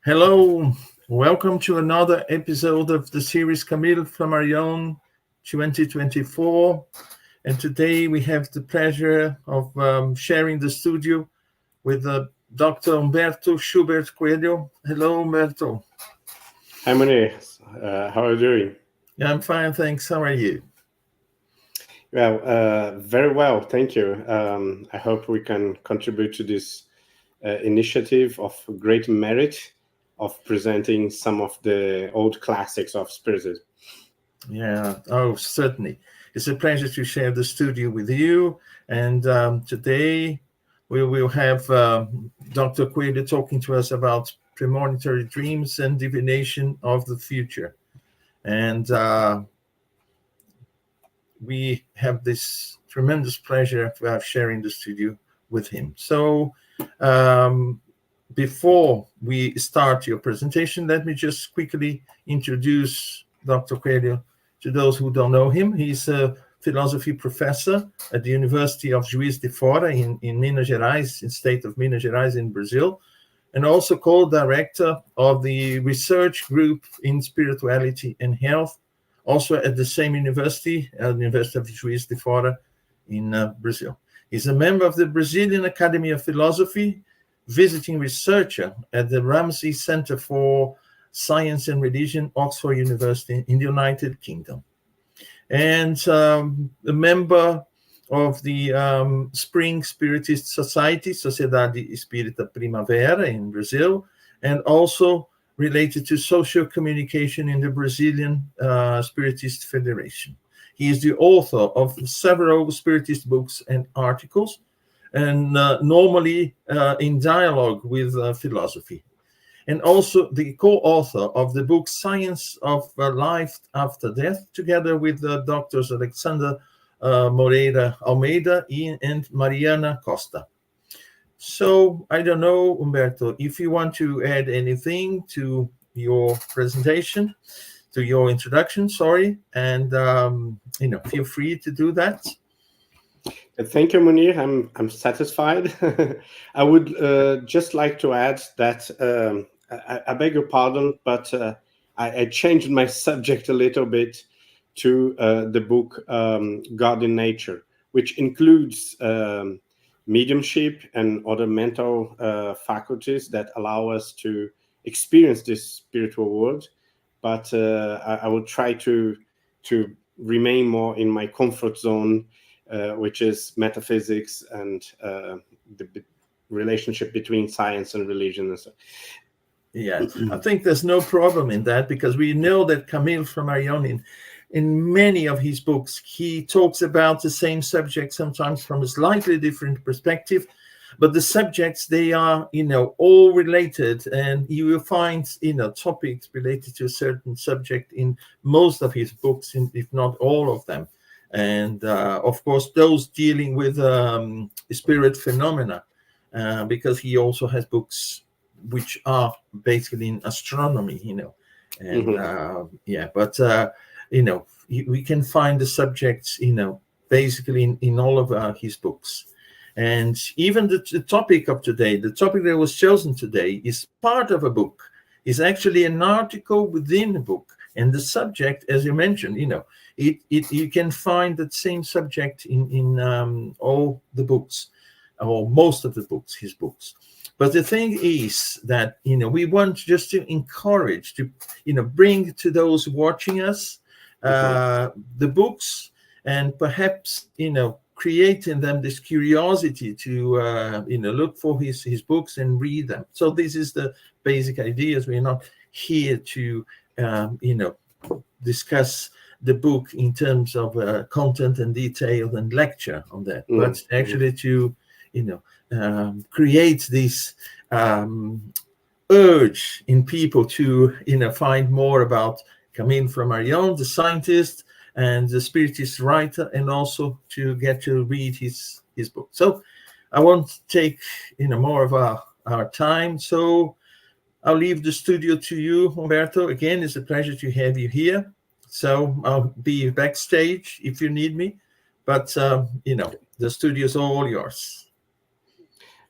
Hello, welcome to another episode of the series Camille Flammarion 2024. And today we have the pleasure of sharing the studio with Dr. Humberto Schubert Coelho. Hello, Humberto. Hi, Moni. How are you doing? Yeah, I'm fine, thanks. How are you? Well, very well, thank you. I hope we can contribute to this initiative of great merit of presenting some of the old classics of Spiritism. Yeah, oh, certainly. It's a pleasure to share the studio with you. And today we will have Dr. Coelho talking to us about premonitory dreams and divination of the future. And we have this tremendous pleasure of sharing the studio with him. So um, before we start your presentation, let me just quickly introduce Dr. Coelho to those who don't know him. He's a philosophy professor at the University of Juiz de Fora in Minas Gerais, in state of Minas Gerais in Brazil, and also co-director of the research group in spirituality and health, also at the same university, the University of Juiz de Fora in Brazil. He's a member of the Brazilian Academy of Philosophy, visiting researcher at the Ramsay Center for Science and Religion, Oxford University in the United Kingdom, and a member of the Spring Spiritist Society, Sociedade Espírita Primavera in Brazil, and also related to social communication in the Brazilian Spiritist Federation. He is the author of several Spiritist books and articles, and normally in dialogue with philosophy, and also the co-author of the book Science of Life After Death, together with doctors Alexander Moreira Almeida and Mariana Costa. So I don't know, Humberto, if you want to add anything to your presentation, to your introduction, sorry, and feel free to do that. Thank you, Munir. I'm satisfied. I would just like to add that I beg your pardon, but I changed my subject a little bit to the book God in Nature, which includes mediumship and other mental faculties that allow us to experience this spiritual world. But I will try to remain more in my comfort zone, which is metaphysics and the relationship between science and religion. And so. Yeah, I think there's no problem in that, because we know that Camille Flammarion, in many of his books, he talks about the same subject, sometimes from a slightly different perspective, but the subjects, they are, all related, and you will find, topics related to a certain subject in most of his books, if not all of them. And of course, those dealing with spirit phenomena, because he also has books which are basically in astronomy, and but we can find the subjects, basically in all of his books. And even the topic of today, the topic that was chosen today, is part of a book, is actually an article within a book. And the subject, as you mentioned, you can find that same subject in all the books, or most of the books, his books. But the thing is that, we want just to encourage, to, bring to those watching us the books, and perhaps, create in them this curiosity to, look for his books and read them. So this is the basic ideas. We're not here to, discuss the book in terms of content and detail and lecture on that, but actually to, create this urge in people to, find more about Camille Flammarion, the scientist and the spiritist writer, and also to get to read his book. So I won't take, more of our time. So I'll leave the studio to you, Humberto. Again, it's a pleasure to have you here. So I'll be backstage if you need me, but the studio is all yours.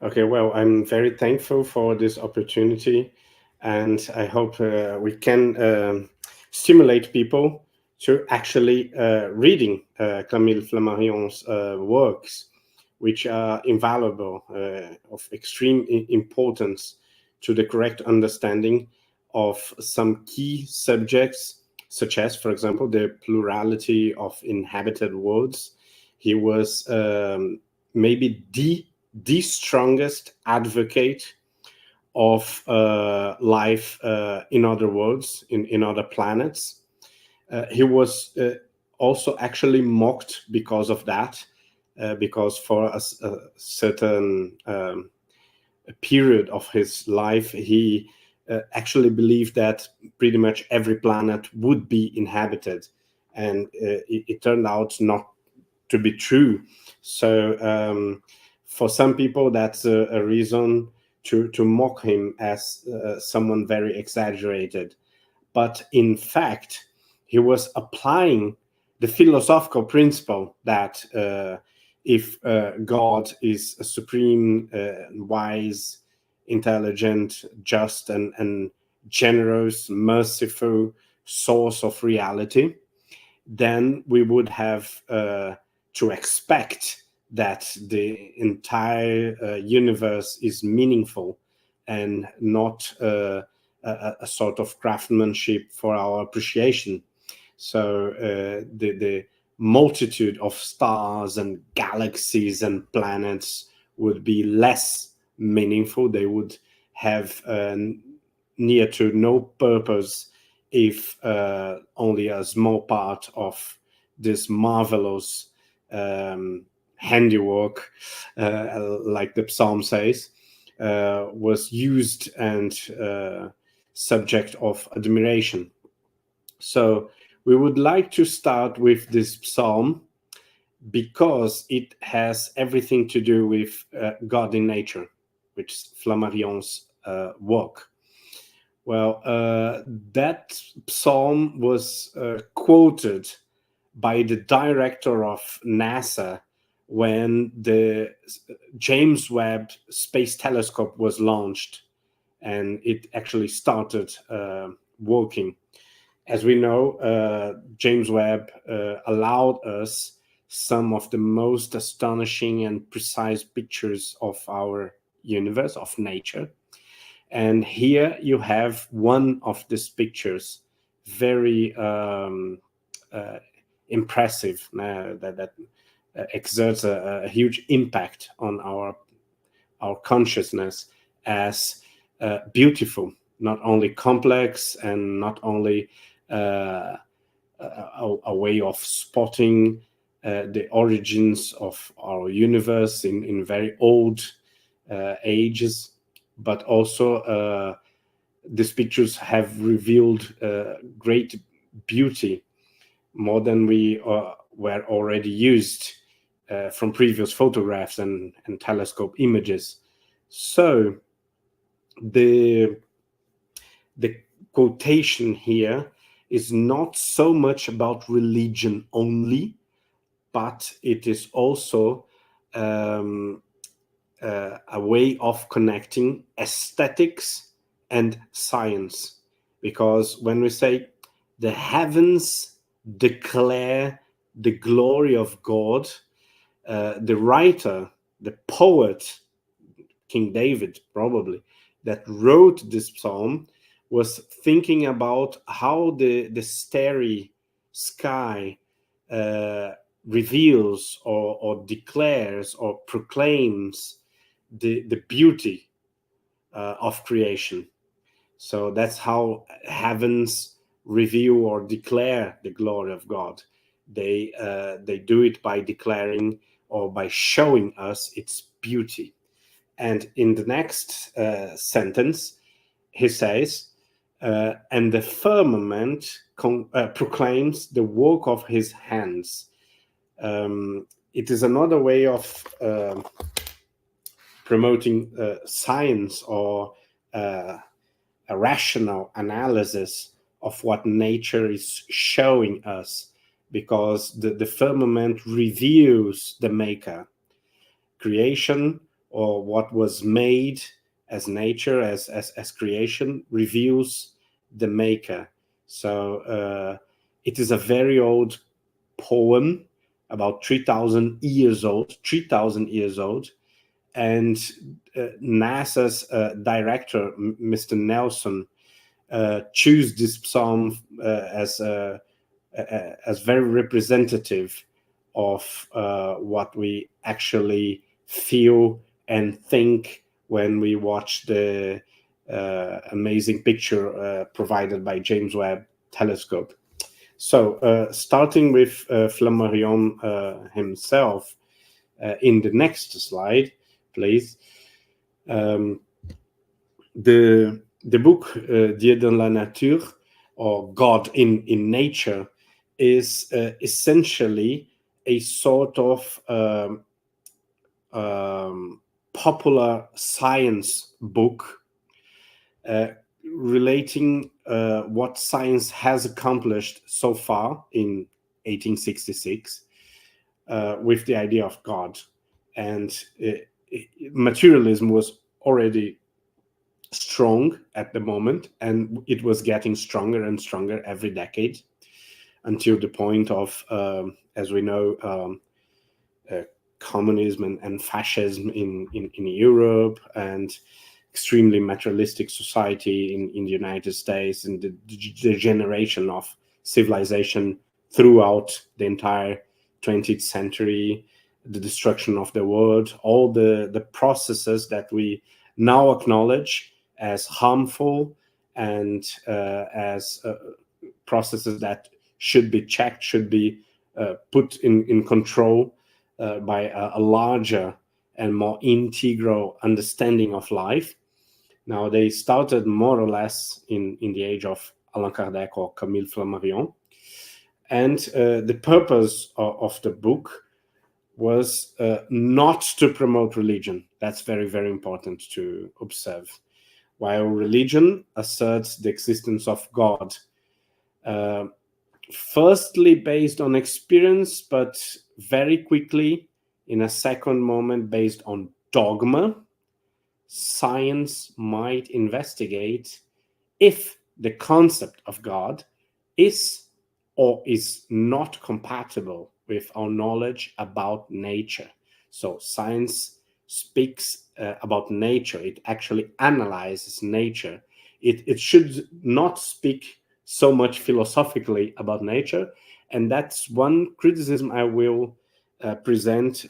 Okay, well, I'm very thankful for this opportunity. And I hope we can stimulate people to actually reading Camille Flammarion's works, which are invaluable, of extreme importance to the correct understanding of some key subjects, such as, for example, the plurality of inhabited worlds. He was maybe the strongest advocate of life in other worlds, in other planets. He was also actually mocked because of that, because for a certain period of his life, he actually believed that pretty much every planet would be inhabited, and it turned out not to be true. So for some people, that's a reason to mock him as someone very exaggerated. But in fact, he was applying the philosophical principle that if God is a supreme, wise, intelligent, just, and generous, merciful source of reality, then we would have to expect that the entire universe is meaningful and not a sort of craftsmanship for our appreciation. So the multitude of stars and galaxies and planets would be less meaningful. They would have near to no purpose if only a small part of this marvelous handiwork, like the psalm says, was used and subject of admiration. So we would like to start with this psalm because it has everything to do with God in nature, which is Flammarion's work. Well, that psalm was quoted by the director of NASA when the James Webb Space Telescope was launched, and it actually started working. As we know, James Webb allowed us some of the most astonishing and precise pictures of our universe, of nature. And here you have one of these pictures, very impressive, that exerts a huge impact on our consciousness as beautiful, not only complex and not only a way of spotting the origins of our universe in very old ages, but also these pictures have revealed great beauty, more than we were already used from previous photographs and telescope images. So the quotation here is not so much about religion only, but it is also a way of connecting aesthetics and science. Because when we say the heavens declare the glory of God, the writer, the poet, King David probably, that wrote this psalm was thinking about how the starry sky reveals or declares or proclaims the beauty of creation. So that's how heavens reveal or declare the glory of God. They do it by declaring or by showing us its beauty. And in the next sentence, he says, and the firmament proclaims the work of his hands. It is another way of promoting science or a rational analysis of what nature is showing us, because the firmament reveals the maker. Creation, or what was made, as nature, as creation, reveals the maker. So it is a very old poem, about 3,000 years old, and NASA's director, Mr. Nelson, choose this psalm as very representative of what we actually feel and think when we watch the amazing picture provided by James Webb Telescope. So starting with Flammarion himself, in the next slide, please. The book Dieu dans la nature, or God in nature, is essentially a sort of popular science book relating what science has accomplished so far in 1866 with the idea of God. And materialism was already strong at the moment, and it was getting stronger and stronger every decade, until the point of, as we know, communism and fascism in Europe, and extremely materialistic society in the United States, and the degeneration of civilization throughout the entire 20th century, the destruction of the world, all the processes that we now acknowledge as harmful and as processes that should be checked, should be put in control by a larger and more integral understanding of life. Now, they started more or less in the age of Allan Kardec or Camille Flammarion. And the purpose of the book was not to promote religion. That's very, very important to observe. While religion asserts the existence of God, firstly based on experience, but very quickly, in a second moment, based on dogma, science might investigate if the concept of God is or is not compatible with our knowledge about nature. So science speaks about nature. It actually analyzes nature. It should not speak so much philosophically about nature. And that's one criticism I will present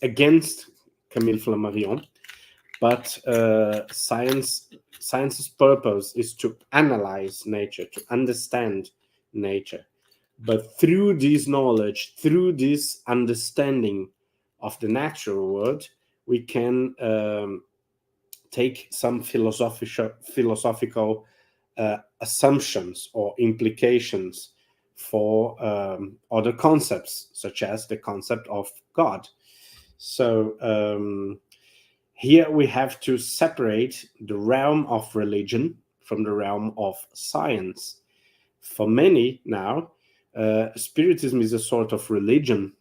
against Camille Flammarion. But science's purpose is to analyze nature, to understand nature. But through this knowledge, through this understanding of the natural world, we can take some philosophical assumptions or implications for other concepts, such as the concept of God. So here we have to separate the realm of religion from the realm of science. For many now, Spiritism is a sort of religion.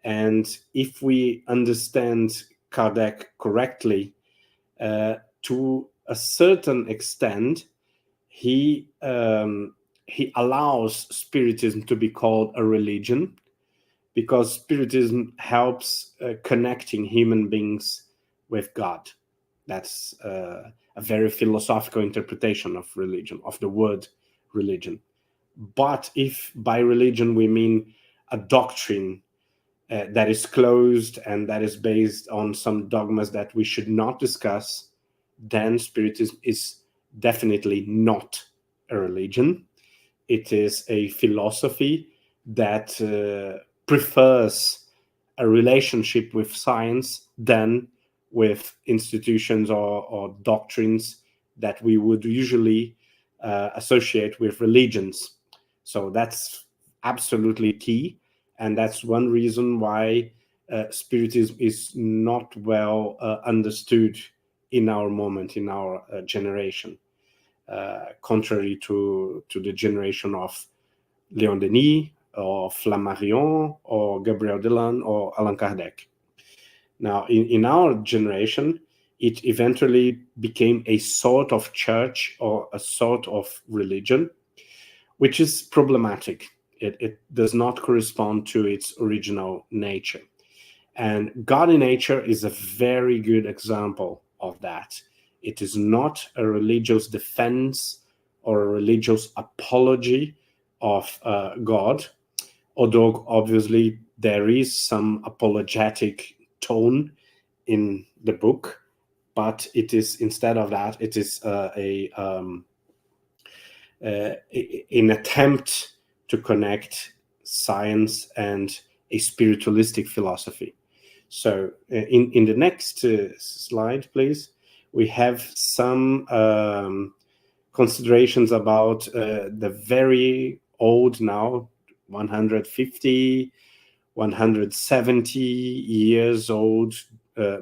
And if we understand Kardec correctly, to a certain extent, he allows Spiritism to be called a religion, because Spiritism helps connecting human beings with God. That's a very philosophical interpretation of religion, of the word religion. But if by religion we mean a doctrine that is closed and that is based on some dogmas that we should not discuss, then Spiritism is definitely not a religion. It is a philosophy that prefers a relationship with science than with institutions or doctrines that we would usually associate with religions. So that's absolutely key. And that's one reason why Spiritism is not well understood in our moment, in our generation, contrary to the generation of Léon Denis or Flammarion or Gabriel Delan or Allan Kardec. Now, in our generation, it eventually became a sort of church or a sort of religion, which is problematic. It does not correspond to its original nature. And God in Nature is a very good example of that. It is not a religious defense or a religious apology of God, although obviously there is some apologetic tone in the book, but it is, instead of that, it is an attempt to connect science and a spiritualistic philosophy. So in the next slide, please, we have some considerations about the very old, now 150, 170 years old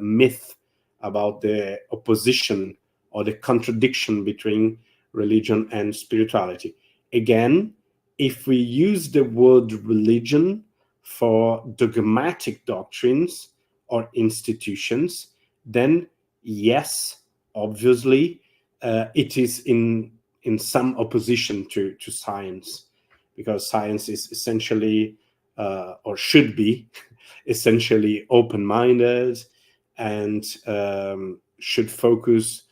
myth about the opposition or the contradiction between religion and spirituality. Again, if we use the word religion for dogmatic doctrines or institutions, then yes, obviously, it is in some opposition to science, because science is essentially, or should be, essentially open-minded and should focus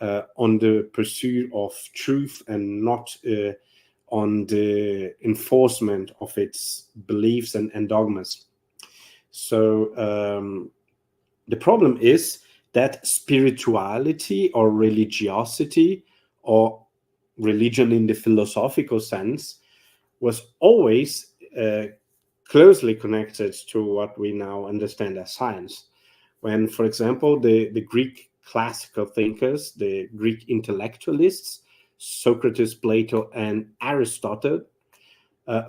on the pursuit of truth and not on the enforcement of its beliefs and dogmas. So the problem is that spirituality or religiosity, or religion in the philosophical sense, was always closely connected to what we now understand as science. When, for example, the Greek classical thinkers, the Greek intellectualists, Socrates, Plato, and Aristotle,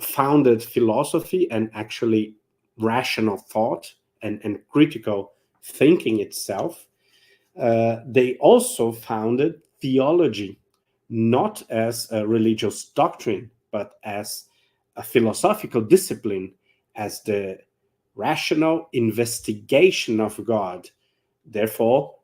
founded philosophy and actually rational thought and critical thinking itself, they also founded theology, not as a religious doctrine, but as a philosophical discipline, as the rational investigation of God. Therefore,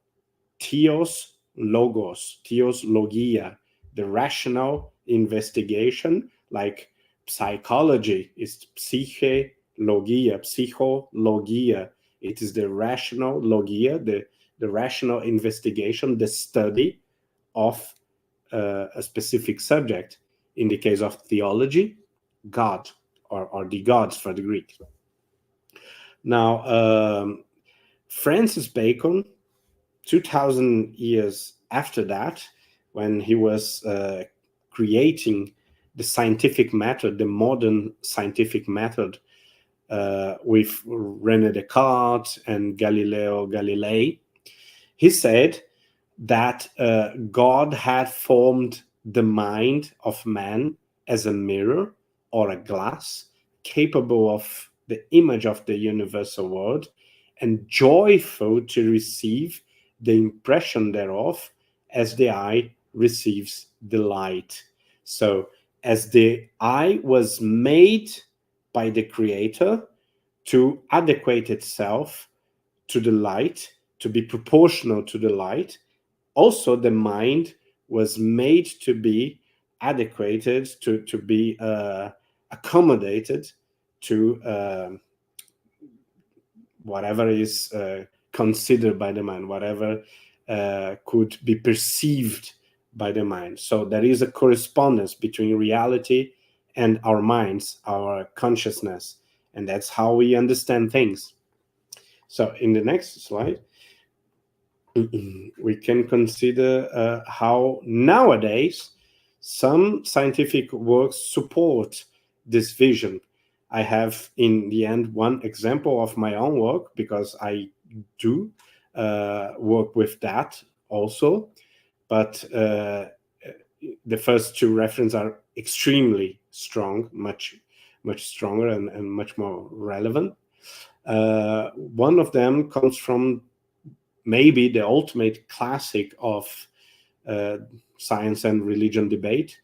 theos logos, theos logia, the rational investigation, like psychology is psyche logia, psychologia. It is the rational logia, the rational investigation, the study of a specific subject. In the case of theology, God, or the gods for the Greek. Now, Francis Bacon, 2000 years after that, when he was creating the scientific method, the modern scientific method, with René Descartes and Galileo Galilei, he said that God had formed the mind of man as a mirror or a glass, capable of the image of the universal world, and joyful to receive the impression thereof as the eye receives the light. So, as the eye was made by the Creator to adequate itself to the light, to be proportional to the light, also the mind was made to be adequated, to be accommodated to whatever is considered by the mind, whatever could be perceived by the mind. So there is a correspondence between reality and our minds, our consciousness, and that's how we understand things. So in the next slide, we can consider how nowadays some scientific works support this vision. I have, in the end, one example of my own work, because I do work with that also. But the first two references are extremely strong, much stronger and much more relevant. One of them comes from maybe the ultimate classic of science and religion debate,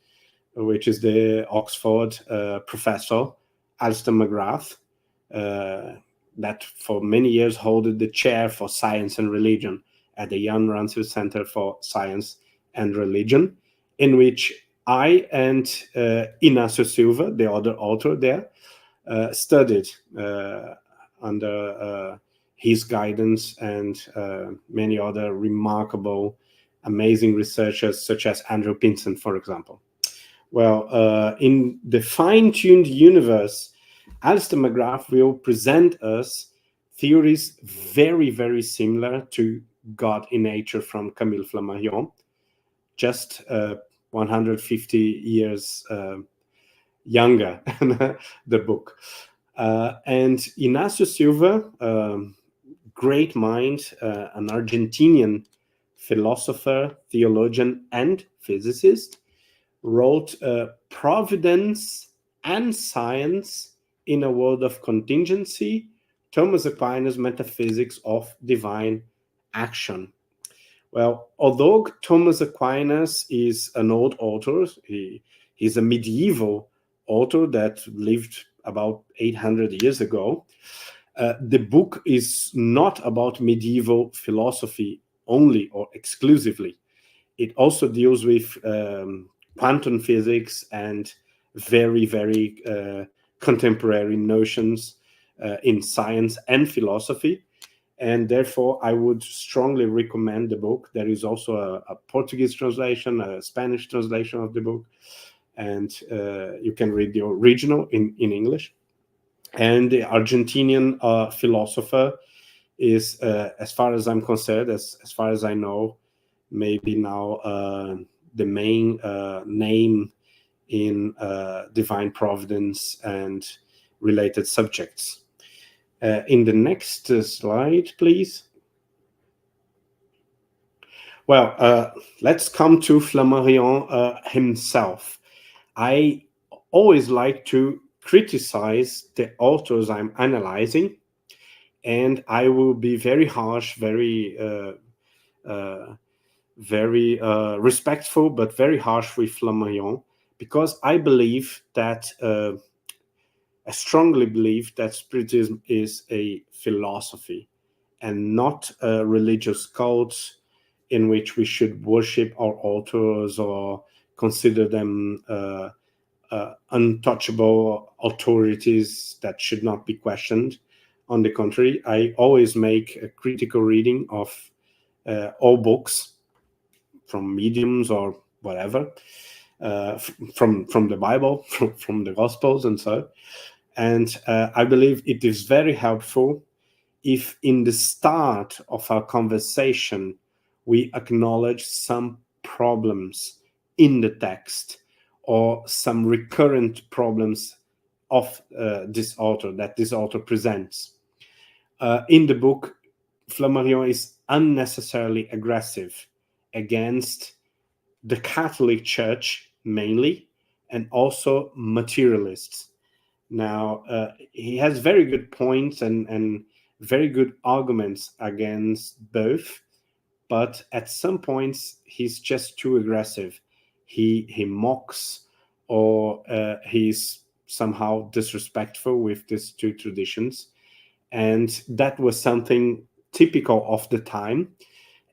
which is the Oxford professor Alistair McGrath, that for many years held the chair for science and religion at the Jan Rancière Center for Science and Religion, in which I and Inácio Silva, the other author there, studied under his guidance and many other remarkable, amazing researchers such as Andrew Pinson, for example. Well, in the fine-tuned universe, Alistair McGrath will present us theories very, very similar to God in Nature from Camille Flammarion, just 150 years younger, the book. And Inácio Silva, great mind, an Argentinian philosopher, theologian, and physicist, wrote Providence and Science in a World of Contingency, Thomas Aquinas' Metaphysics of Divine Action. Well, although Thomas Aquinas is an old author, he's a medieval author that lived about 800 years ago, the book is not about medieval philosophy only or exclusively. It also deals with quantum physics and very, very contemporary notions in science and philosophy. And therefore, I would strongly recommend the book. There is also a Portuguese translation, a Spanish translation of the book, and you can read the original in English. And the Argentinian philosopher is, as far as I'm concerned, as far as I know, maybe now the main name in divine providence and related subjects. In the next slide, please. Well, let's come to Flammarion himself. I always like to criticize the authors I'm analyzing, and I will be very harsh, very respectful, but very harsh with Flammarion, because I believe that I strongly believe that Spiritism is a philosophy and not a religious cult in which we should worship our authors or consider them untouchable authorities that should not be questioned. On the contrary, I always make a critical reading of all books from mediums or whatever, from the Bible, from the Gospels and so. And I believe it is very helpful if in the start of our conversation we acknowledge some problems in the text or some recurrent problems of this author that this author presents. In the book, Flammarion is unnecessarily aggressive against the Catholic Church mainly, and also materialists. Now, he has very good points and very good arguments against both, but at some points he's just too aggressive. He mocks or he's somehow disrespectful with these two traditions, and that was something typical of the time.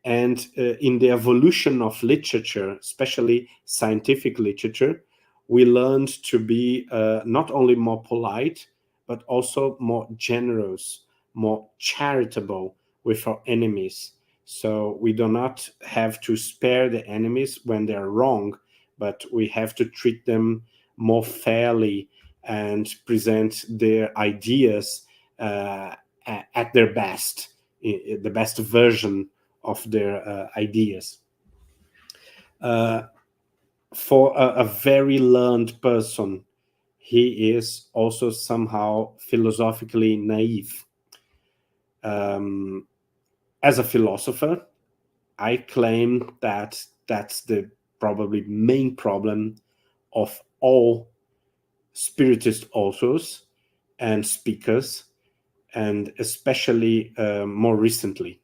And in the evolution of literature, especially scientific literature, we learned to be not only more polite, but also more generous, more charitable with our enemies. So we do not have to spare the enemies when they're wrong, but we have to treat them more fairly and present their ideas at their best, the best version of their ideas. For a very learned person, he is also somehow philosophically naive. As a philosopher, I claim that that's the probably main problem of all Spiritist authors and speakers, and especially more recently.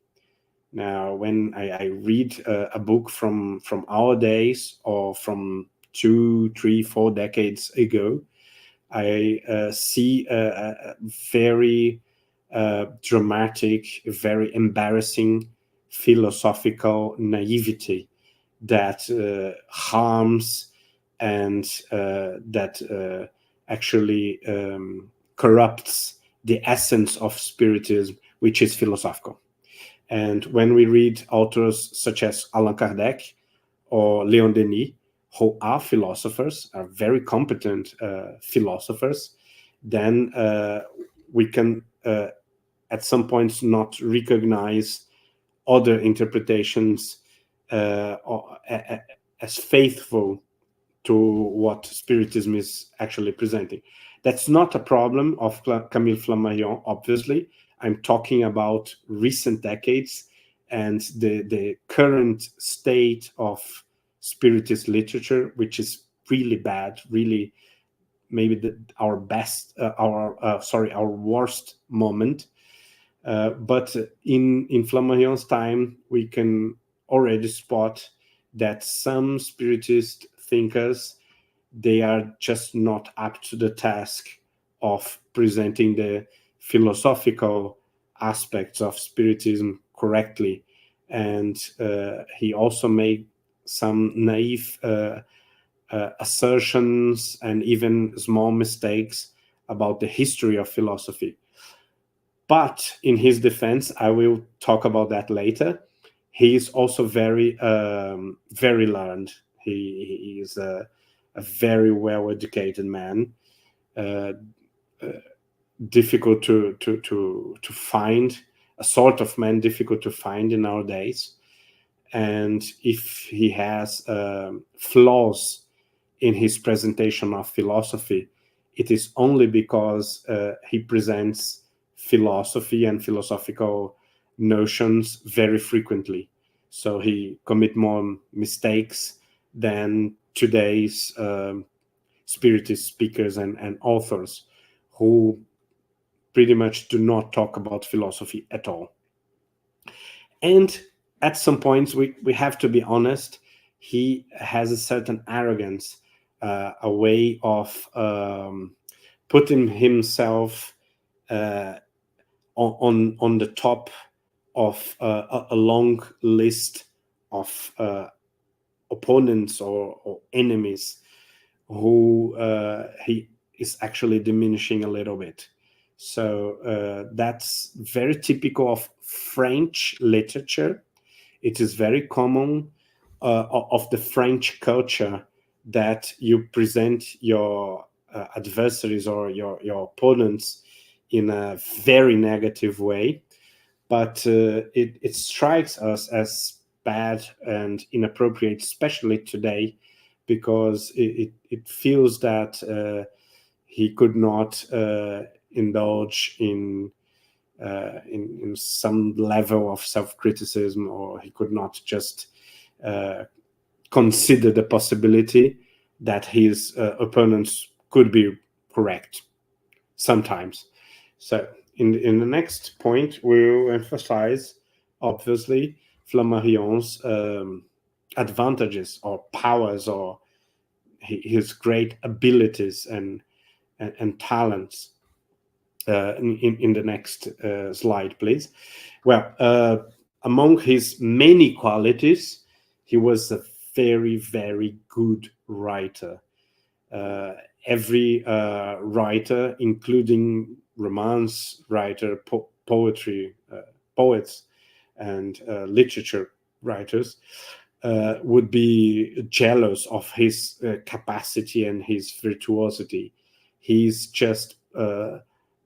Now, when I read a book from our days or from 2, 3, 4 decades ago, I see a very dramatic, very embarrassing philosophical naivety that harms and that actually corrupts the essence of Spiritism, which is philosophical. And when we read authors such as Allan Kardec or Leon Denis, who are philosophers, are very competent philosophers, then we can at some points not recognize other interpretations as faithful to what Spiritism is actually presenting. That's not a problem of Camille Flammarion, obviously. I'm talking about recent decades and the current state of Spiritist literature, which is really bad, really maybe our worst moment. But in Flammarion's time, we can already spot that some Spiritist thinkers, they are just not up to the task of presenting the philosophical aspects of Spiritism correctly. And he also made some naive assertions and even small mistakes about the history of philosophy. But in his defense, I will talk about that later. He is also very learned. He is a very well-educated man. Difficult to find, a sort of man difficult to find in our days. And if he has flaws in his presentation of philosophy, it is only because he presents philosophy and philosophical notions very frequently. So he commit more mistakes than today's Spiritist speakers and authors who pretty much do not talk about philosophy at all. And at some points, we have to be honest, he has a certain arrogance, a way of putting himself on the top of a long list of opponents or enemies who he is actually diminishing a little bit. So that's very typical of French literature. It is very common of the French culture that you present your adversaries or your opponents in a very negative way. But it strikes us as bad and inappropriate, especially today, because it feels that he could not indulge in some level of self-criticism, or he could not just consider the possibility that his opponents could be correct sometimes. So in the next point, we'll emphasize, obviously, Flammarion's advantages or powers or his great abilities and talents. In the next slide, please. Well, among his many qualities, he was a very, very good writer. Every writer, including romance writer, poetry, poets, and literature writers, would be jealous of his capacity and his virtuosity. He's just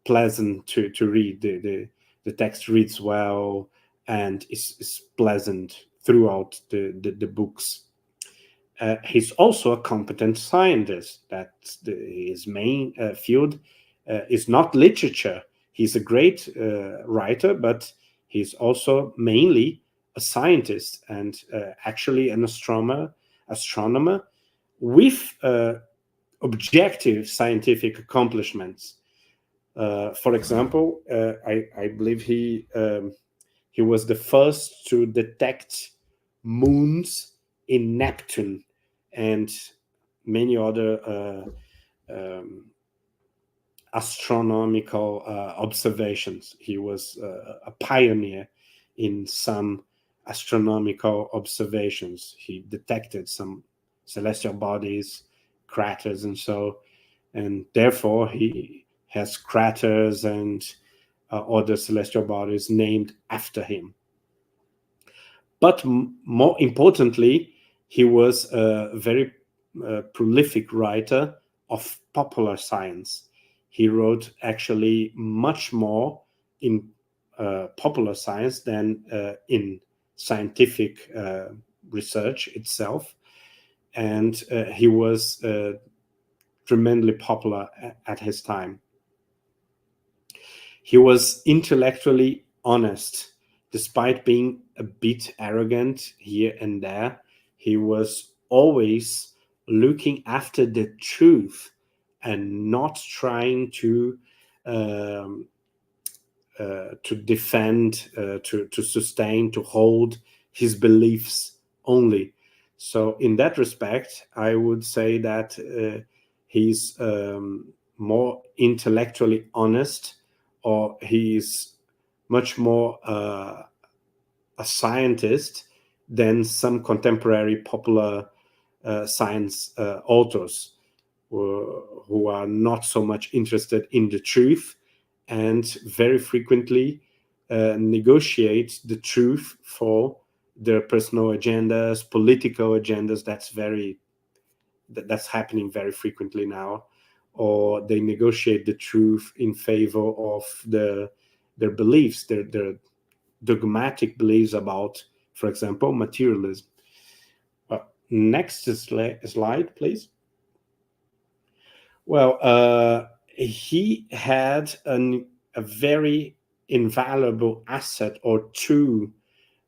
pleasant to read. The text reads well and is pleasant throughout the books. He's also a competent scientist. That's his main field is not literature. He's a great writer, but he's also mainly a scientist and actually an astronomer with objective scientific accomplishments. For example, I believe he was the first to detect moons in Neptune and many other astronomical observations. He was a pioneer in some astronomical observations. He detected some celestial bodies, craters, and therefore he has craters and other celestial bodies named after him. But more importantly, he was a very prolific writer of popular science. He wrote actually much more in popular science than in scientific research itself. And he was tremendously popular at his time. He was intellectually honest. Despite being a bit arrogant here and there, he was always looking after the truth and not trying to defend, to sustain, to hold his beliefs only. So in that respect, I would say that he's more intellectually honest, or he's much more a scientist than some contemporary popular science authors who are not so much interested in the truth and very frequently negotiate the truth for their personal agendas, political agendas. That's happening very frequently now. Or they negotiate the truth in favor of their beliefs, their dogmatic beliefs about, for example, materialism. Next slide, please. Well, he had a very invaluable asset or two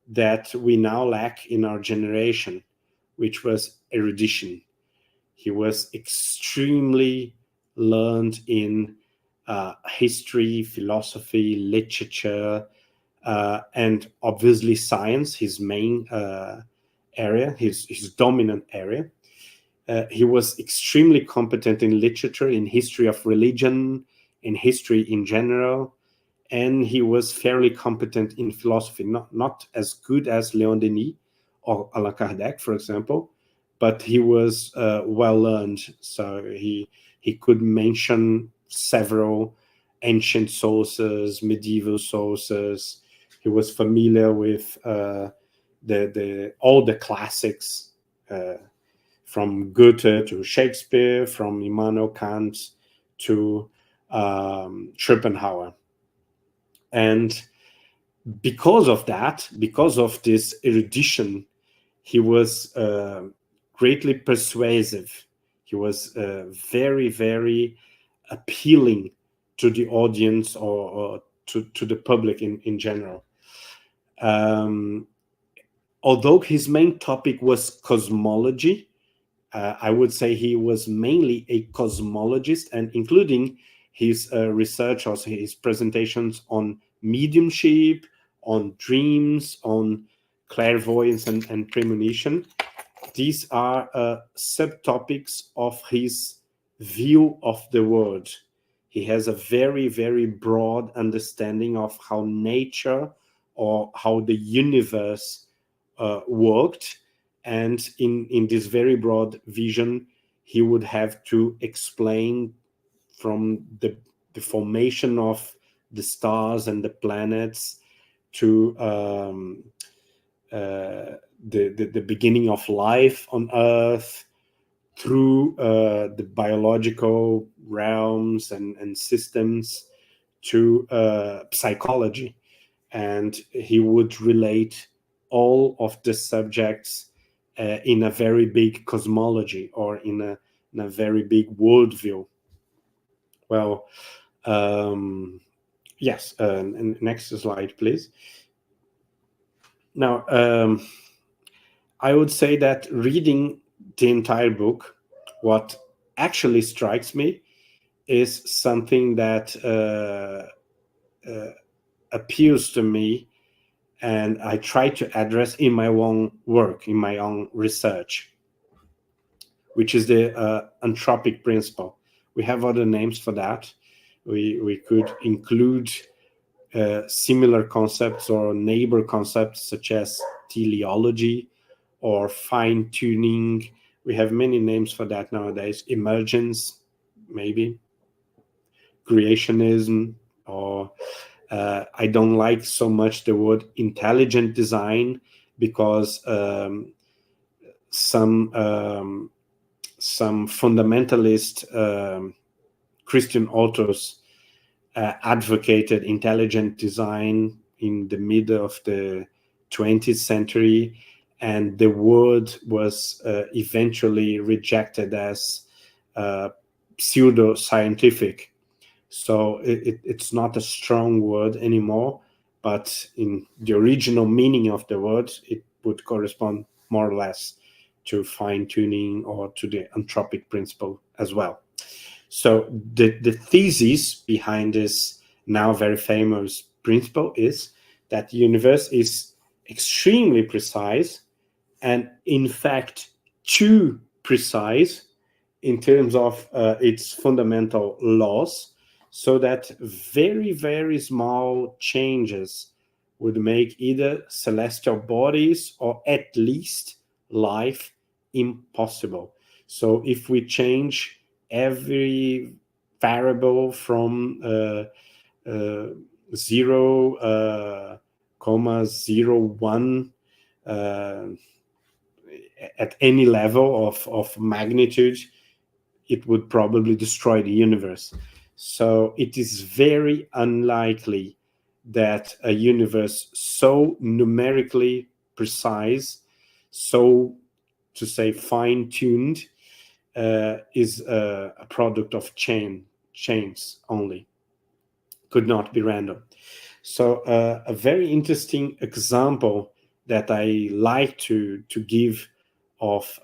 that we now lack in our generation, which was erudition. He was extremely learned in history, philosophy, literature, and obviously science, his main area, his dominant area. He was extremely competent in literature, in history of religion, in history in general, and he was fairly competent in philosophy, not as good as Leon Denis or Allan Kardec, for example, but he was well learned. So he could mention several ancient sources, medieval sources. He was familiar with all the classics, from Goethe to Shakespeare, from Immanuel Kant to Schopenhauer. And because of that, because of this erudition, he was greatly persuasive. He was very, very appealing to the audience or to the public in general. Although his main topic was cosmology, I would say he was mainly a cosmologist, and including his research, also his presentations on mediumship, on dreams, on clairvoyance and premonition. These are subtopics of his view of the world. He has a very, very broad understanding of how nature or how the universe worked. And in this very broad vision, he would have to explain from the formation of the stars and the planets to the beginning of life on Earth, through the biological realms and systems to psychology. And he would relate all of the subjects in a very big cosmology, or in a very big worldview. Well, yes, next slide, please. Now, I would say that reading the entire book, what actually strikes me is something that appeals to me, and I try to address in my own work, in my own research, which is the anthropic principle. We have other names for that. We could include similar concepts or neighbor concepts such as teleology or fine-tuning. We have many names for that nowadays. Emergence, maybe. Creationism, or I don't like so much the word intelligent design, because some fundamentalist Christian authors advocated intelligent design in the middle of the 20th century, and the word was eventually rejected as pseudo-scientific. So it's not a strong word anymore, but in the original meaning of the word, it would correspond more or less to fine-tuning or to the anthropic principle as well. So the thesis behind this now very famous principle is that the universe is extremely precise, and in fact too precise in terms of its fundamental laws, so that very, very small changes would make either celestial bodies or at least life impossible. So if we change every variable from 0,01 at any level of magnitude, it would probably destroy the universe. So it is very unlikely that a universe so numerically precise, so to say fine-tuned, is a product of chains only. Could not be random. So a very interesting example that I like to give of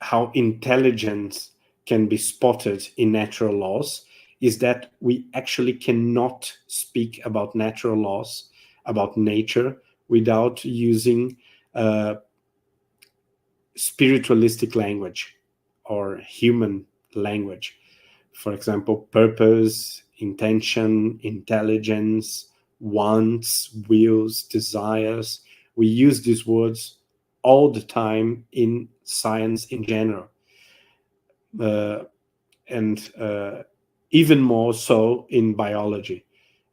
how intelligence can be spotted in natural laws is that we actually cannot speak about natural laws, about nature, without using spiritualistic language or human language. For example, purpose, intention, intelligence, wants, wills, desires. We use these words all the time in science in general. And even more so in biology.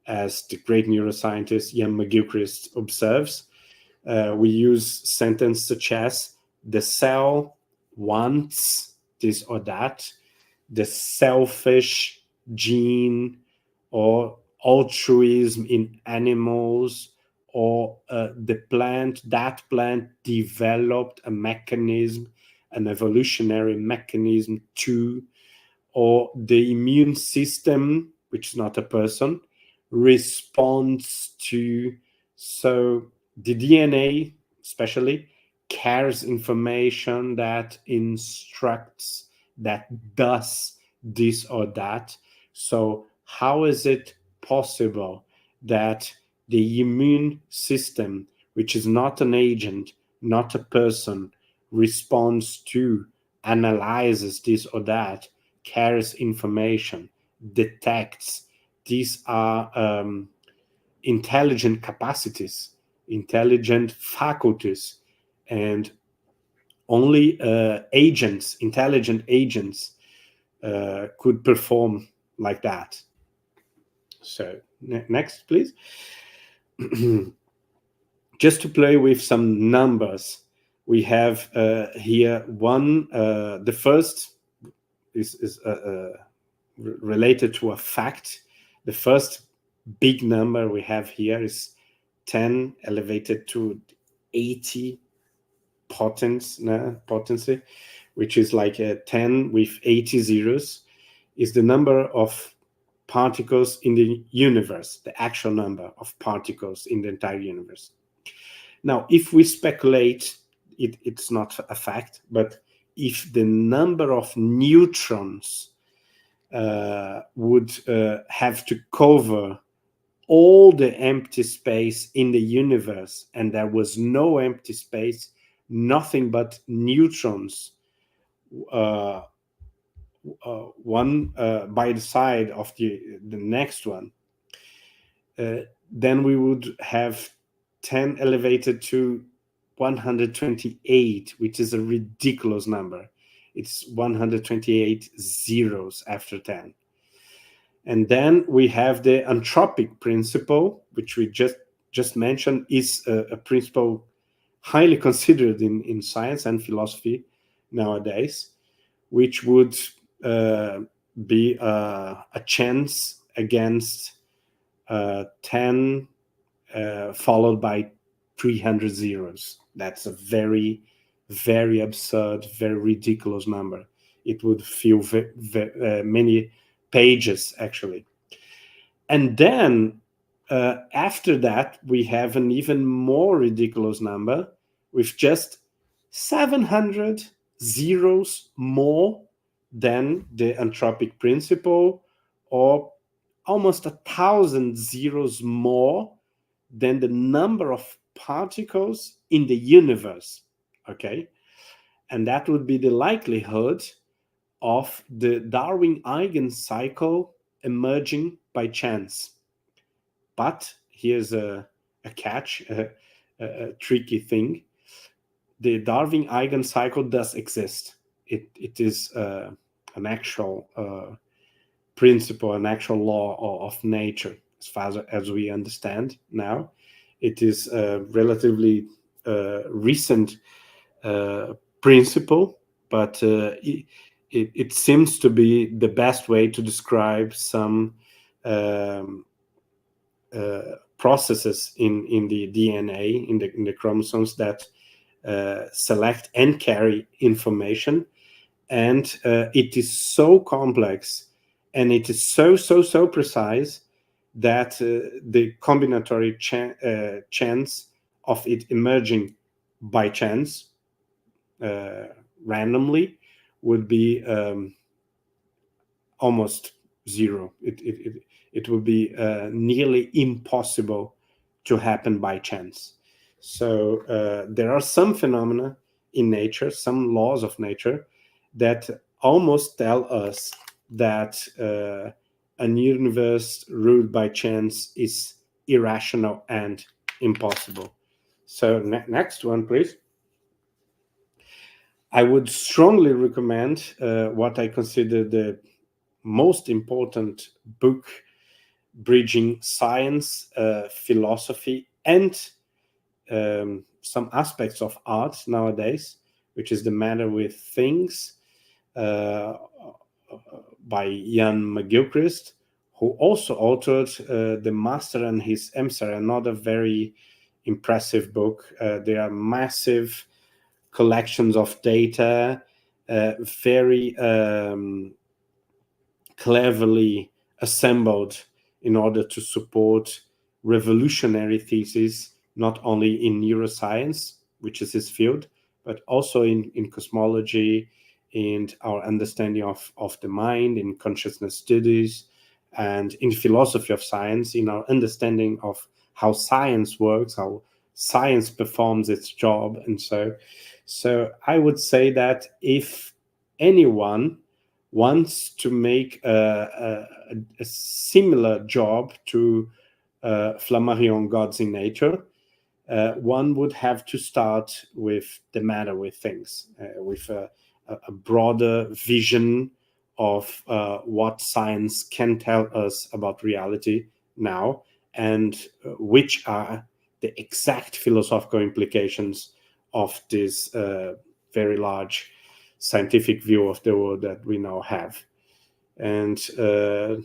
As the great neuroscientist Ian McGilchrist observes, we use sentences such as, the cell wants this or that, the selfish gene, or altruism in animals, or that plant developed a mechanism, an evolutionary mechanism to, or the immune system, which is not a person, responds to. So the DNA especially carries information that instructs, that does this or that. So how is it possible that the immune system, which is not an agent, not a person, responds to, analyzes this or that, carries information, detects? These are intelligent capacities, intelligent faculties, and only agents, intelligent agents, could perform like that. So next, please. Just to play with some numbers, we have here one. The first is related to a fact. The first big number we have here is 10 elevated to 80 potency, which is like a 10 with 80 zeros, is the number of particles in the universe, the actual number of particles in the entire universe. Now, if we speculate, it's not a fact, but if the number of neutrons would have to cover all the empty space in the universe, and there was no empty space, nothing but neutrons, one by the side of the next one, then we would have 10 elevated to 128, which is a ridiculous number. It's 128 zeros after 10. And then we have the anthropic principle, which we just mentioned, is a principle highly considered in science and philosophy nowadays, which would be a chance against 10 followed by 300 zeros. That's a very, very absurd, very ridiculous number. It would fill many pages, actually. And then after that, we have an even more ridiculous number with just 700 zeros more than the anthropic principle, or almost 1,000 zeros more than the number of particles in the universe. Okay? And that would be the likelihood of the Darwin eigencycle emerging by chance. But here's a catch, a tricky thing. The Darwin eigencycle does exist. It is an actual principle, an actual law of nature, as far as we understand now. It is a relatively recent principle, but it seems to be the best way to describe some processes in the DNA, in the chromosomes that select and carry information. And it is so complex, and it is so precise that the combinatory chance of it emerging by chance randomly would be almost zero. It would be nearly impossible to happen by chance. So there are some phenomena in nature, some laws of nature, that almost tell us that an universe ruled by chance is irrational and impossible. So next one, please. I would strongly recommend what I consider the most important book bridging science, philosophy, and some aspects of art nowadays, which is The Matter with Things, by Jan McGilchrist, who also authored The Master and His Emissary, another very impressive book. There are massive collections of data, very cleverly assembled in order to support revolutionary theses, not only in neuroscience, which is his field, but also in cosmology, in our understanding of the mind, in consciousness studies, and in philosophy of science, in our understanding of how science works, how science performs its job. And so I would say that if anyone wants to make a similar job to Flammarion, Gods in Nature, one would have to start with The Matter with Things, with a broader vision of what science can tell us about reality now, and which are the exact philosophical implications of this very large scientific view of the world that we now have. And so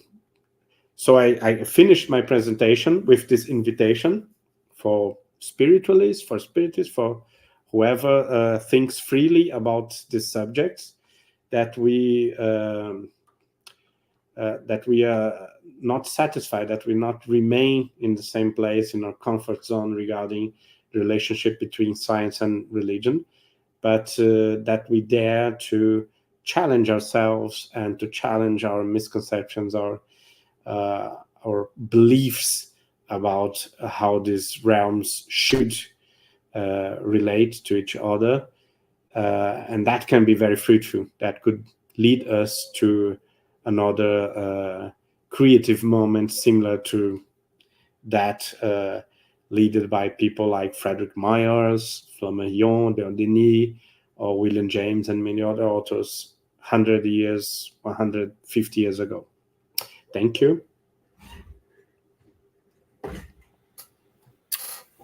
I finished my presentation with this invitation for spiritualists, for spiritists, for whoever thinks freely about these subjects, that we are not satisfied, that we not remain in the same place in our comfort zone regarding the relationship between science and religion, but that we dare to challenge ourselves and to challenge our misconceptions, our beliefs about how these realms should relate to each other. And that can be very fruitful. That could lead us to another creative moment similar to that led by people like Frederick Myers, Flammarion, Denis, or William James, and many other authors 100 years, 150 years ago. Thank you.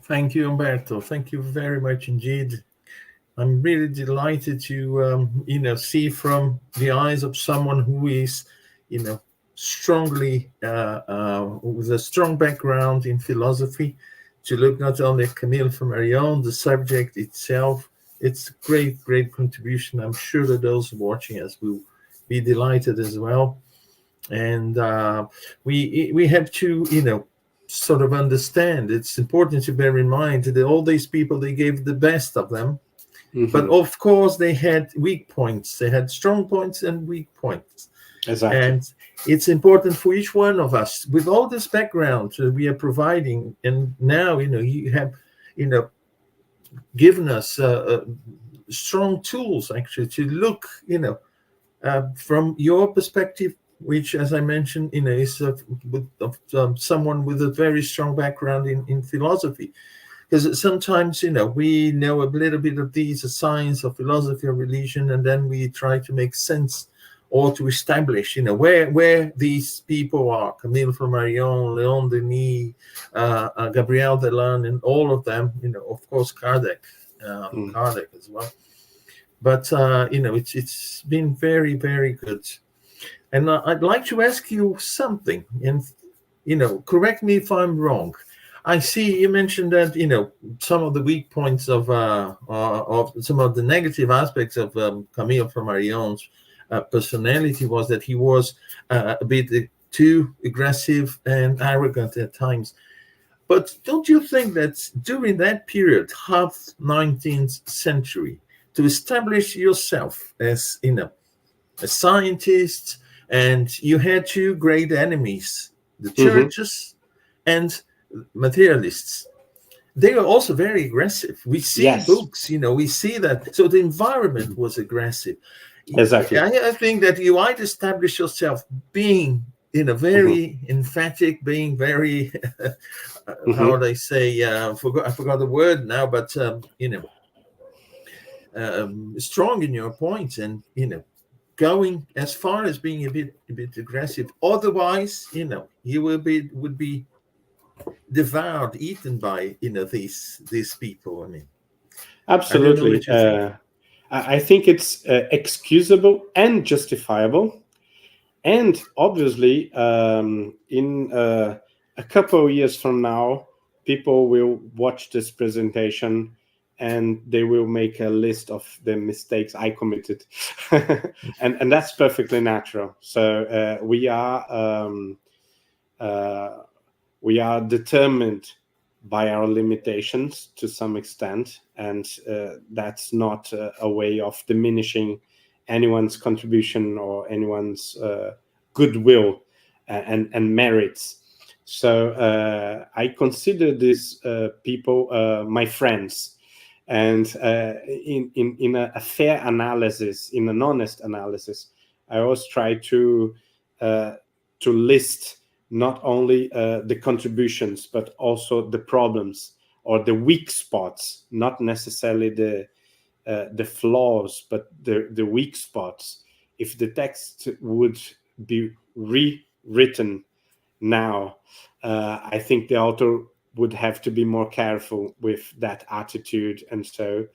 Thank you, Humberto. Thank you very much indeed. I'm really delighted to, see from the eyes of someone who is, strongly with a strong background in philosophy, to look not only at Camille Flammarion, the subject itself. It's a great, great contribution. I'm sure that those watching us will be delighted as well. And we have to, sort of understand. It's important to bear in mind that all these people, they gave the best of them. Mm-hmm. But of course, they had weak points. They had strong points and weak points. Exactly. And it's important for each one of us, with all this background we are providing. And now, you have, given us strong tools, actually, to look, from your perspective, which, as I mentioned, is of someone with a very strong background in philosophy. Because sometimes, we know a little bit of these science or philosophy or religion, and then we try to make sense or to establish, where these people are. Camille Flammarion, Léon Denis, Gabriel Delanne, and all of them, of course, Kardec as well. But, it's been very, very good. And I'd like to ask you something, and, correct me if I'm wrong. I see you mentioned that, some of the weak points of some of the negative aspects of Camille Flammarion's personality was that he was a bit too aggressive and arrogant at times. But don't you think that during that period, half 19th century, to establish yourself as, a scientist, and you had two great enemies, the churches and materialists. They were also very aggressive. We see books, we see that. So the environment was aggressive. Exactly. I think that you might establish yourself being, very emphatic, being very, how would I say, I forgot the word now, but, strong in your points, and, going as far as being a bit aggressive. Otherwise, you would be devoured, eaten by these people. I mean, absolutely. I think it's excusable and justifiable, and obviously, in a couple of years from now, people will watch this presentation and they will make a list of the mistakes I committed, and that's perfectly natural. So we are determined by our limitations to some extent, and that's not a way of diminishing anyone's contribution or anyone's goodwill and merits. So I consider these people my friends, and in a fair analysis, in an honest analysis, I always try to list not only the contributions, but also the problems or the weak spots, not necessarily the flaws, but the weak spots. If the text would be rewritten now, I think the author would have to be more careful with that attitude. And so,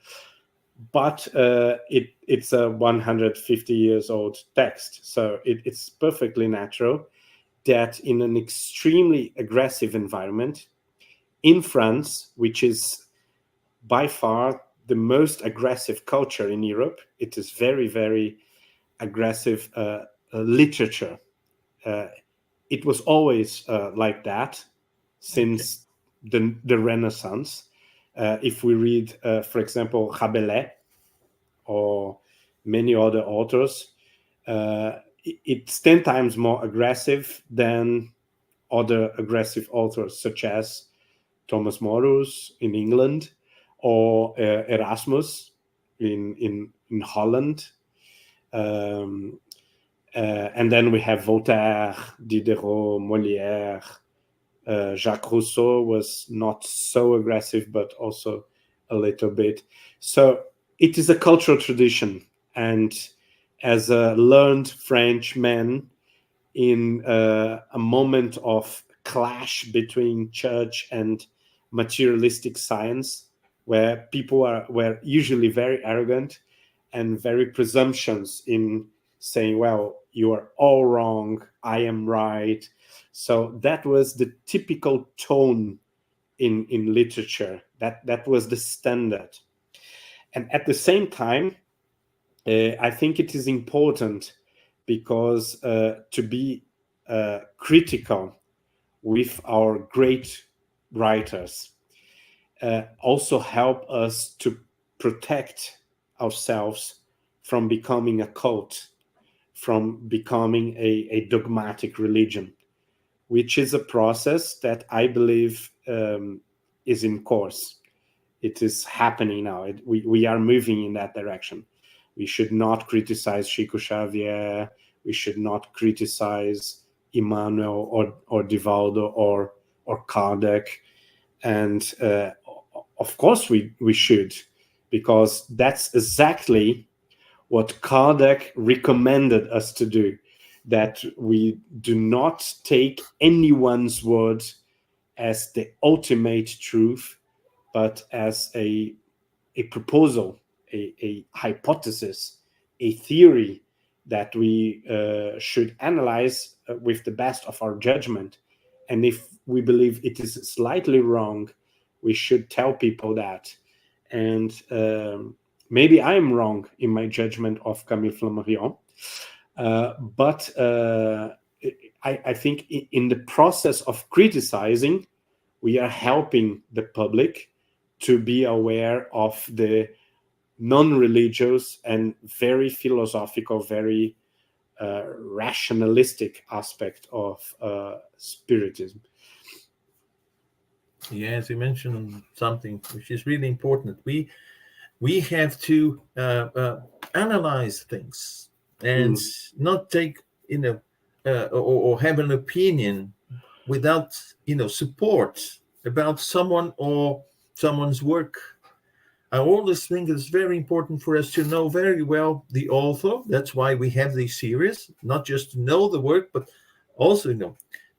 but it's a 150 years old text, so it's perfectly natural that in an extremely aggressive environment in France, which is by far the most aggressive culture in Europe, it is very, very aggressive literature. It was always like that since the Renaissance. If we read, for example, Rabelais or many other authors, it's 10 times more aggressive than other aggressive authors, such as Thomas Morus in England or Erasmus in Holland. And then we have Voltaire, Diderot, Molière, Jacques Rousseau was not so aggressive, but also a little bit. So it is a cultural tradition. And as a learned French man, in a moment of clash between church and materialistic science, where people were usually very arrogant and very presumptuous in saying, well, you are all wrong, I am right. So that was the typical tone in literature. That was the standard. And at the same time, I think it is important because to be critical with our great writers also help us to protect ourselves from becoming a cult, from becoming a dogmatic religion, which is a process that I believe is in course. It is happening now. We are moving in that direction. We should not criticize Chico Xavier. We should not criticize Emmanuel or Divaldo or Kardec. And of course we should, because that's exactly what Kardec recommended us to do, that we do not take anyone's word as the ultimate truth, but as a proposal, a hypothesis, a theory that we should analyze with the best of our judgment. And if we believe it is slightly wrong, we should tell people that. And maybe I'm wrong in my judgment of Camille Flammarion, but I think in the process of criticizing, we are helping the public to be aware of the non-religious and very philosophical, very rationalistic aspect of Spiritism. Yes, you mentioned something which is really important. We have to analyze things and not take, or have an opinion without, support about someone or someone's work. I always think it's very important for us to know very well the author. That's why we have these series, not just to know the work, but also,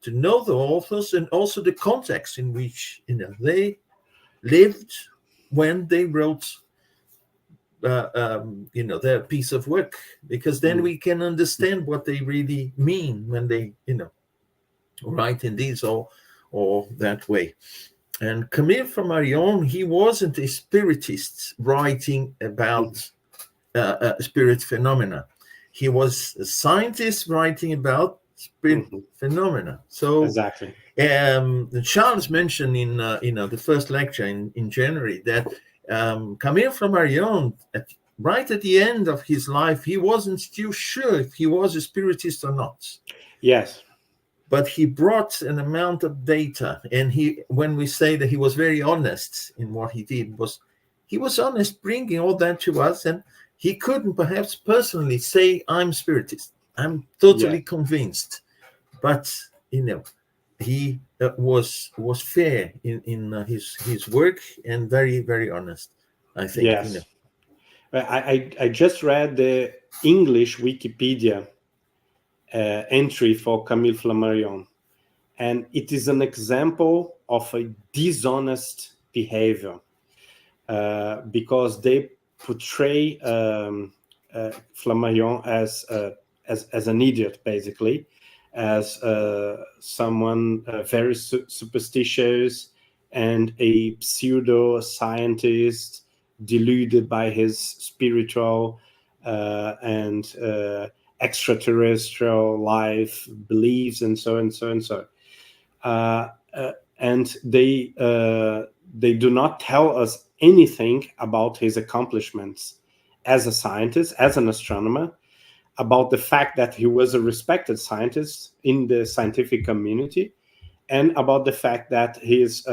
to know the authors and also the context in which, they lived when they wrote, their piece of work, because then we can understand what they really mean when they, write in these or that way. And Camille Flammarion, he wasn't a spiritist writing about spirit phenomena. He was a scientist writing about spirit phenomena. So exactly. Charles mentioned in the first lecture in January that Camille Flammarion, right at the end of his life, he wasn't still sure if he was a spiritist or not. Yes. But he brought an amount of data, and when we say that he was very honest in what he did, he was honest bringing all that to us, and he couldn't perhaps personally say, I'm spiritist, I'm totally convinced, but he was fair in his work and very, very honest, I think. Yes. I just read the English Wikipedia entry for Camille Flammarion, and it is an example of a dishonest behavior because they portray Flammarion as an idiot, basically, as someone very superstitious and a pseudo scientist deluded by his spiritual and extraterrestrial life beliefs, and so and so and so. And they do not tell us anything about his accomplishments as a scientist, as an astronomer, about the fact that he was a respected scientist in the scientific community, and about the fact that his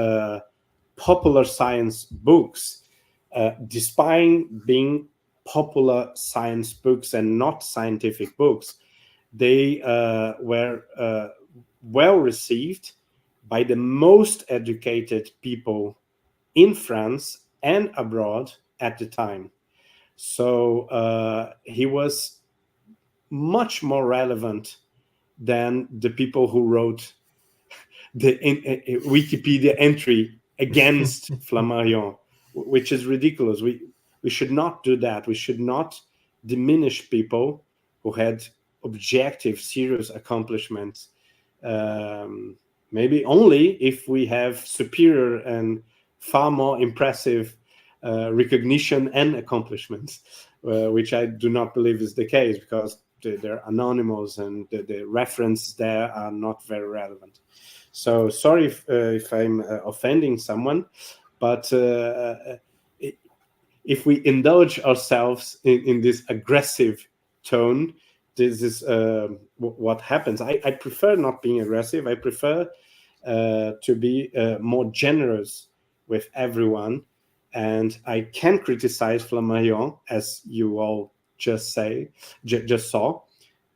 popular science books, despite being popular science books and not scientific books, they were well received by the most educated people in France and abroad at the time. So he was much more relevant than the people who wrote the Wikipedia entry against Flammarion, which is ridiculous. We should not do that. We should not diminish people who had objective, serious accomplishments. Maybe only if we have superior and far more impressive recognition and accomplishments, which I do not believe is the case, because they're anonymous and the references there are not very relevant. So sorry if I'm offending someone, but if we indulge ourselves in this aggressive tone, this is what happens. I prefer not being aggressive. I prefer to be more generous with everyone. And I can criticize Flammarion, as you all just saw,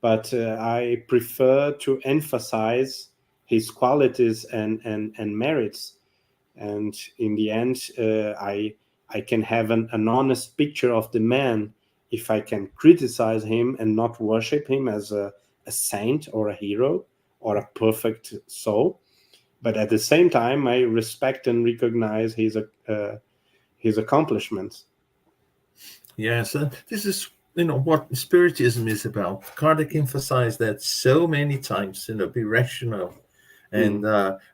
but I prefer to emphasize his qualities and merits. And in the end, I can have an honest picture of the man if I can criticize him and not worship him as a saint or a hero or a perfect soul. But at the same time, I respect and recognize his accomplishments. Yes, this is what Spiritism is about. Kardec emphasized that so many times. Be rational and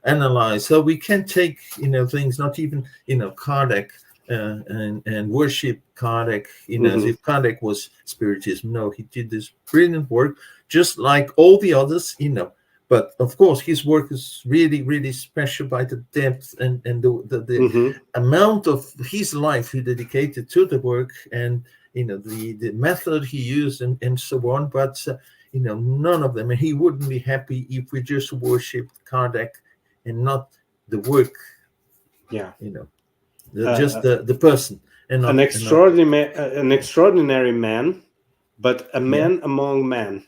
analyze. So we can take things, not even Kardec and worship Kardec as if Kardec was Spiritism. No, he did this brilliant work just like all the others. But of course, his work is really, really special by the depth and the amount of his life he dedicated to the work, and the method he used and so on. But none of them, and he wouldn't be happy if we just worshipped Kardec and not the work. Yeah, just the person, and not, an extraordinary man, but a man among men.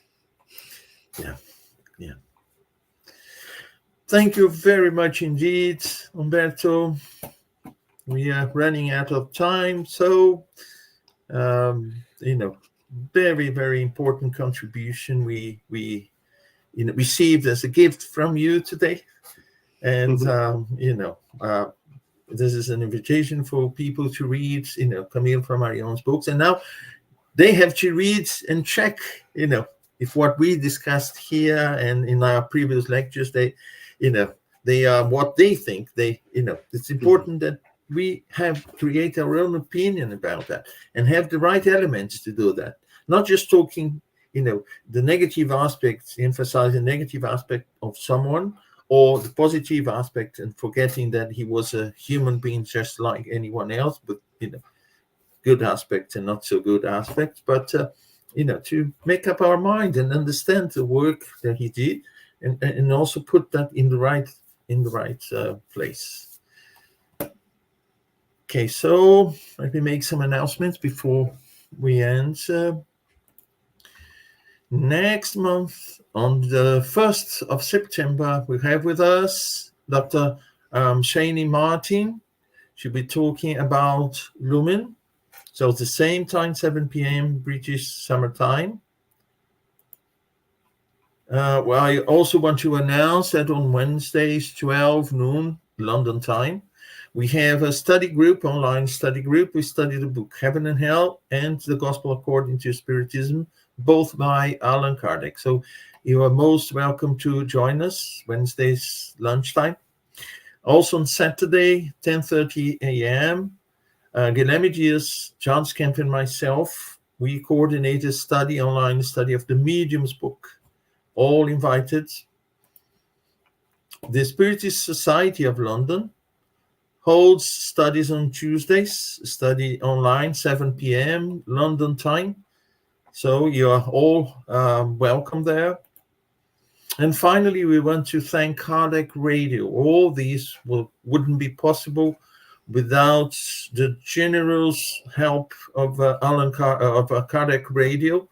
Yeah. Thank you very much indeed, Humberto. We are running out of time, so very, very important contribution we received as a gift from you today, and this is an invitation for people to read Camille Flammarion's books, and now they have to read and check if what we discussed here and in our previous lectures, they are what they think. It's important that we create our own opinion about that and have the right elements to do that. Not just talking, the negative aspects, emphasizing the negative aspect of someone, or the positive aspect and forgetting that he was a human being just like anyone else, but good aspects and not so good aspects. But to make up our mind and understand the work that he did, and also put that in the right place. Okay, so let me make some announcements before we end. Next month, on the 1st of September, we have with us Dr. Shani Martin. She'll be talking about Lumen. So it's the same time, 7 p.m. British Summer Time. Well, I also want to announce that on Wednesdays, 12 noon, London time, we have a online study group. We study the book Heaven and Hell and the Gospel According to Spiritism, both by Allan Kardec. So you are most welcome to join us Wednesdays lunchtime. Also on Saturday, 10:30 a.m., Guilherme Dias, John Scamp, and myself, we coordinate a online study of the Medium's book. All invited. The Spiritist Society of London holds studies on Tuesdays, study online, 7 p.m. London time. So you are all welcome there. And finally, we want to thank Kardec Radio. All these wouldn't be possible without the generous help of Kardec Radio,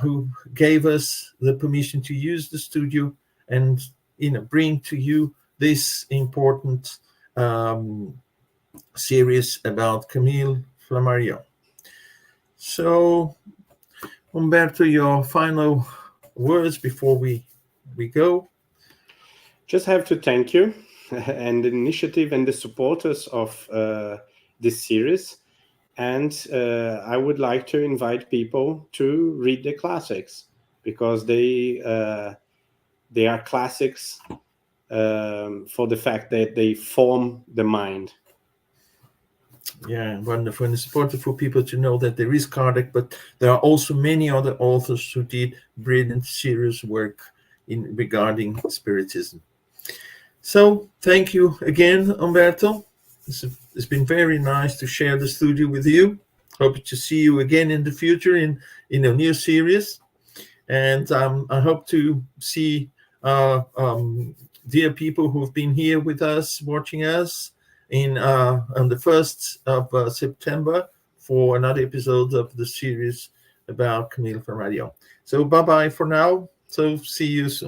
who gave us the permission to use the studio and bring to you this important series about Camille Flammarion. So, Humberto, your final words before we go? Just have to thank you and the initiative and the supporters of this series. And I would like to invite people to read the classics, because they are classics for the fact that they form the mind. Yeah, wonderful. And it's important for people to know that there is Kardec, but there are also many other authors who did brilliant, serious work regarding Spiritism. So thank you again, Humberto. It's been very nice to share the studio with you. Hope to see you again in the future in a new series. And I hope to see dear people who've been here with us, watching us, on the 1st of September for another episode of the series about Camille Flammarion. So bye-bye for now. So see you soon.